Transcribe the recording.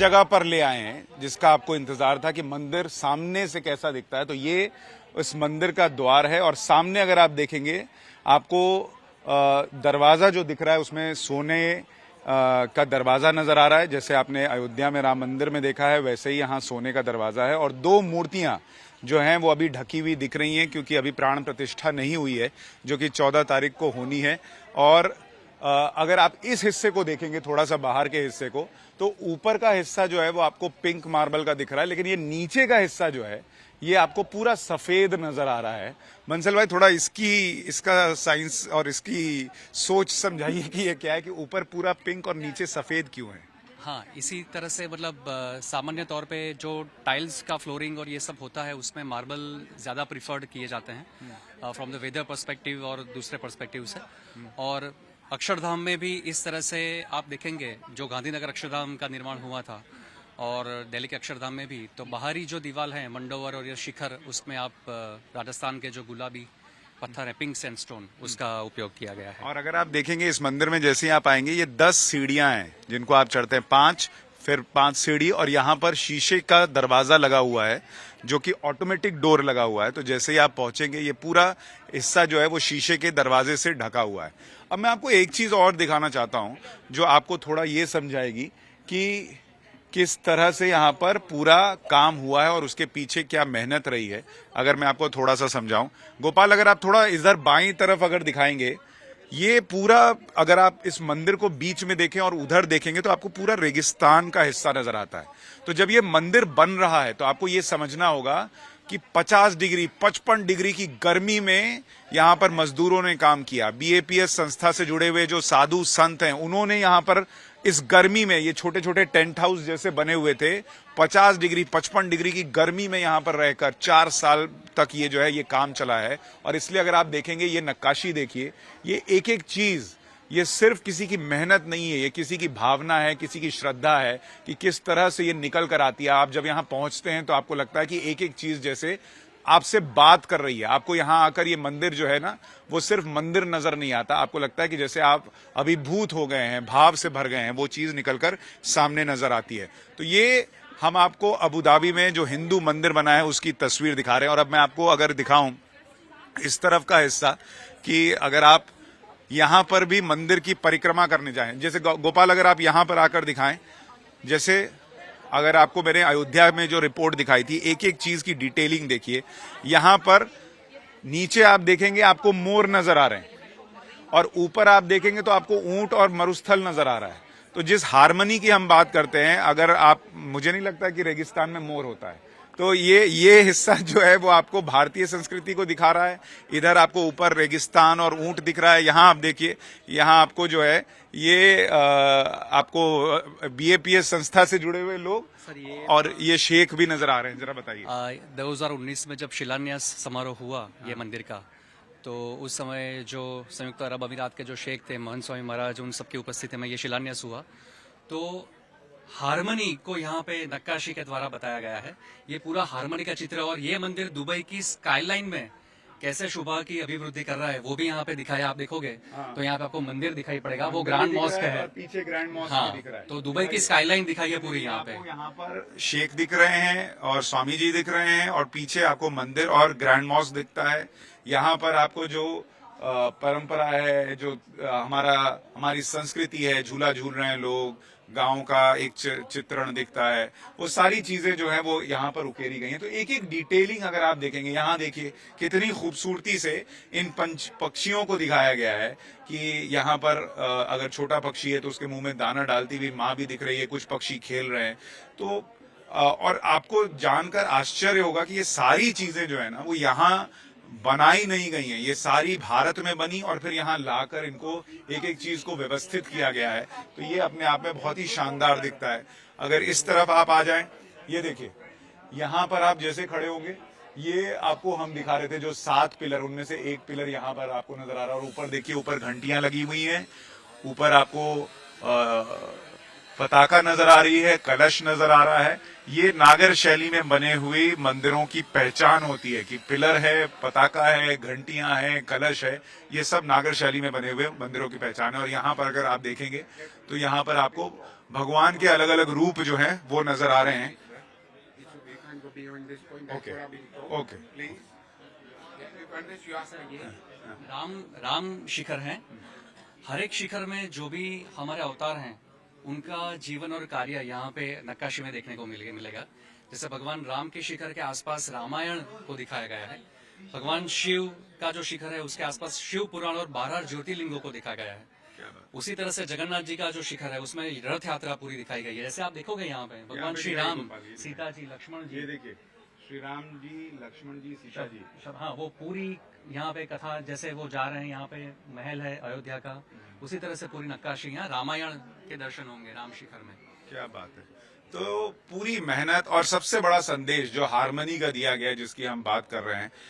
जगह पर ले आए हैं जिसका आपको इंतजार था कि मंदिर सामने से कैसा दिखता है। तो ये उस मंदिर का द्वार है और सामने अगर आप देखेंगे आपको दरवाजा जो दिख रहा है उसमें सोने का दरवाजा नजर आ रहा है। जैसे आपने अयोध्या में राम मंदिर में देखा है वैसे ही यहाँ सोने का दरवाजा है और दो मूर्तियां जो हैं वो अभी ढकी हुई दिख रही हैं क्योंकि अभी प्राण प्रतिष्ठा नहीं हुई है जो कि 14 तारीख को होनी है। और अगर आप इस हिस्से को देखेंगे थोड़ा सा बाहर के हिस्से को तो ऊपर का हिस्सा जो है वो आपको पिंक मार्बल का दिख रहा है, लेकिन ये नीचे का हिस्सा जो है ये आपको पूरा सफेद नजर आ रहा है। बंसल भाई थोड़ा इसका साइंस और इसकी सोच समझाइए कि ये क्या है कि ऊपर पूरा पिंक और नीचे सफेद क्यों है। हाँ, इसी तरह से मतलब सामान्य तौर पे जो टाइल्स का फ्लोरिंग और ये सब होता है उसमें मार्बल ज़्यादा प्रिफर्ड किए जाते हैं फ्रॉम द वेदर पर्सपेक्टिव और दूसरे पर्सपेक्टिव से। और अक्षरधाम में भी इस तरह से आप देखेंगे जो गांधीनगर अक्षरधाम का निर्माण हुआ था और दिल्ली के अक्षरधाम में भी, तो बाहरी जो दीवार है मंडोवर और ये शिखर उसमें आप राजस्थान के जो गुलाबी पत्थर है पिंक सैंडस्टोन उसका उपयोग किया गया है। और अगर आप देखेंगे इस मंदिर में जैसे ही आप आएंगे ये 10 सीढ़ियां हैं जिनको आप चढ़ते हैं, 5 फिर 5 सीढ़ी और यहाँ पर शीशे का दरवाजा लगा हुआ है जो कि ऑटोमेटिक डोर लगा हुआ है। तो जैसे ही आप पहुंचेंगे ये पूरा हिस्सा जो है वो शीशे के दरवाजे से ढका हुआ है। अब मैं आपको एक चीज और दिखाना चाहता हूं जो आपको थोड़ा ये समझाएगी कि किस तरह से यहाँ पर पूरा काम हुआ है और उसके पीछे क्या मेहनत रही है। अगर मैं आपको थोड़ा सा समझाऊं, गोपाल अगर आप थोड़ा इधर बाईं तरफ अगर दिखाएंगे, ये पूरा अगर आप इस मंदिर को बीच में देखें और उधर देखेंगे तो आपको पूरा रेगिस्तान का हिस्सा नजर आता है। तो जब ये मंदिर बन रहा है तो आपको ये समझना होगा कि 50 डिग्री 55 डिग्री की गर्मी में यहाँ पर मजदूरों ने काम किया। बीएपीएस संस्था से जुड़े हुए जो साधु संत हैं उन्होंने यहाँ पर इस गर्मी में, ये छोटे छोटे टेंट हाउस जैसे बने हुए थे, 50 डिग्री 55 डिग्री की गर्मी में यहाँ पर रहकर 4 साल तक ये जो है ये काम चला है। और इसलिए अगर आप देखेंगे ये नक्काशी देखिए, ये एक एक चीज ये सिर्फ किसी की मेहनत नहीं है, ये किसी की भावना है, किसी की श्रद्धा है कि किस तरह से ये निकल कर आती है। आप जब यहाँ पहुंचते हैं तो आपको लगता है कि एक एक चीज जैसे आपसे बात कर रही है। आपको यहाँ आकर ये मंदिर जो है ना वो सिर्फ मंदिर नजर नहीं आता, आपको लगता है कि जैसे आप अभिभूत हो गए हैं, भाव से भर गए हैं, वो चीज निकलकर सामने नजर आती है। तो ये हम आपको अबू धाबी में जो हिंदू मंदिर बना है उसकी तस्वीर दिखा रहे हैं। और अब मैं आपको अगर दिखाऊं इस तरफ का हिस्सा कि अगर आप यहाँ पर भी मंदिर की परिक्रमा करने जाएं, जैसे गोपाल अगर आप यहाँ पर आकर दिखाएं, जैसे अगर आपको मैंने अयोध्या में जो रिपोर्ट दिखाई थी एक एक चीज की डिटेलिंग देखिए। यहाँ पर नीचे आप देखेंगे आपको मोर नजर आ रहे हैं और ऊपर आप देखेंगे तो आपको ऊंट और मरुस्थल नजर आ रहा है। तो जिस हारमनी की हम बात करते हैं, अगर आप, मुझे नहीं लगता कि रेगिस्तान में मोर होता है। तो ये हिस्सा जो है वो आपको भारतीय संस्कृति को दिखा रहा है। इधर आपको ऊपर रेगिस्तान और ऊंट दिख रहा है। यहाँ आप देखिए, यहाँ आपको जो है ये आपको बीएपीएस संस्था से जुड़े हुए लोग और ये शेख भी नजर आ रहे हैं। जरा बताइए। 2019 में जब शिलान्यास समारोह हुआ ये मंदिर का, तो उस समय जो संयुक्त अरब अमीरात के जो शेख थे महंत स्वामी महाराज, उन सबकी उपस्थिति में ये शिलान्यास हुआ। तो हारमनी को यहाँ पे नक्काशी के द्वारा बताया गया है। ये पूरा हारमनी का चित्र और ये मंदिर दुबई की स्काईलाइन में कैसे शोभा की अभिवृद्धि कर रहा है वो भी यहाँ पे दिखाया। आप देखोगे तो यहाँ पे आपको मंदिर दिखाई पड़ेगा, वो ग्रैंड मॉस्क है, पीछे ग्रैंड मॉस्क दिख रहा है। तो दुबई की स्काईलाइन दिखाई है पूरी। यहाँ पर शेख दिख रहे हैं और स्वामी जी दिख रहे हैं और पीछे आपको मंदिर और ग्रैंड मॉस्क दिखता है। यहाँ पर आपको जो परंपरा है, जो हमारी संस्कृति है, झूला झूल रहे हैं लोग, गांव का एक चित्रण दिखता है, वो सारी चीजें जो है वो यहाँ पर उकेरी गई हैं। तो एक एक डिटेलिंग अगर आप देखेंगे, यहाँ देखिए कितनी खूबसूरती से इन पक्षियों को दिखाया गया है कि यहाँ पर अगर छोटा पक्षी है तो उसके मुंह में दाना डालती हुई माँ भी दिख रही है, कुछ पक्षी खेल रहे हैं। तो और आपको जानकर आश्चर्य होगा कि ये सारी चीजें जो है ना वो यहाँ बनाई नहीं गई हैं, ये सारी भारत में बनी और फिर यहाँ लाकर इनको एक एक चीज को व्यवस्थित किया गया है। तो ये अपने आप में बहुत ही शानदार दिखता है। अगर इस तरफ आप आ जाएं, ये देखिए यहाँ पर आप जैसे खड़े होंगे, ये आपको हम दिखा रहे थे जो 7 पिलर, उनमें से एक पिलर यहाँ पर आपको नजर आ रहा है। और ऊपर देखिए, ऊपर घंटियां लगी हुई हैं, ऊपर आपको पताका नजर आ रही है, कलश नजर आ रहा है। ये नागर शैली में बने हुए मंदिरों की पहचान होती है कि पिलर है, पताका है, घंटियां हैं, कलश है, ये सब नागर शैली में बने हुए मंदिरों की पहचान है। और यहाँ पर अगर आप देखेंगे तो यहाँ पर आपको भगवान के अलग अलग रूप जो हैं वो नजर आ रहे हैं. Okay. Okay. राम शिखर हैं. हर एक शिखर में जो भी हमारे अवतार हैं उनका जीवन और कार्य यहाँ पे नक्काशी में देखने को मिलेगा. जैसे भगवान राम के शिखर के आसपास रामायण को दिखाया गया है. भगवान शिव का जो शिखर है उसके आसपास शिव पुराण और 12 ज्योतिर्लिंगों को दिखाया गया है. उसी तरह से जगन्नाथ जी का जो शिखर है उसमें रथ यात्रा पूरी दिखाई गई है. जैसे आप देखोगे यहाँ पे भगवान श्री राम, सीता जी, लक्ष्मण जी, ये देखिए श्री राम जी, लक्ष्मण जी, सीता जी. हाँ वो पूरी यहाँ पे कथा जैसे वो जा रहे हैं. यहाँ पे महल है अयोध्या का, उसी तरह से पूरी नक्काशी यहाँ रामायण के दर्शन होंगे राम शिखर में. क्या बात है. तो पूरी मेहनत और सबसे बड़ा संदेश जो हारमनी का दिया गया है, जिसकी हम बात कर रहे हैं,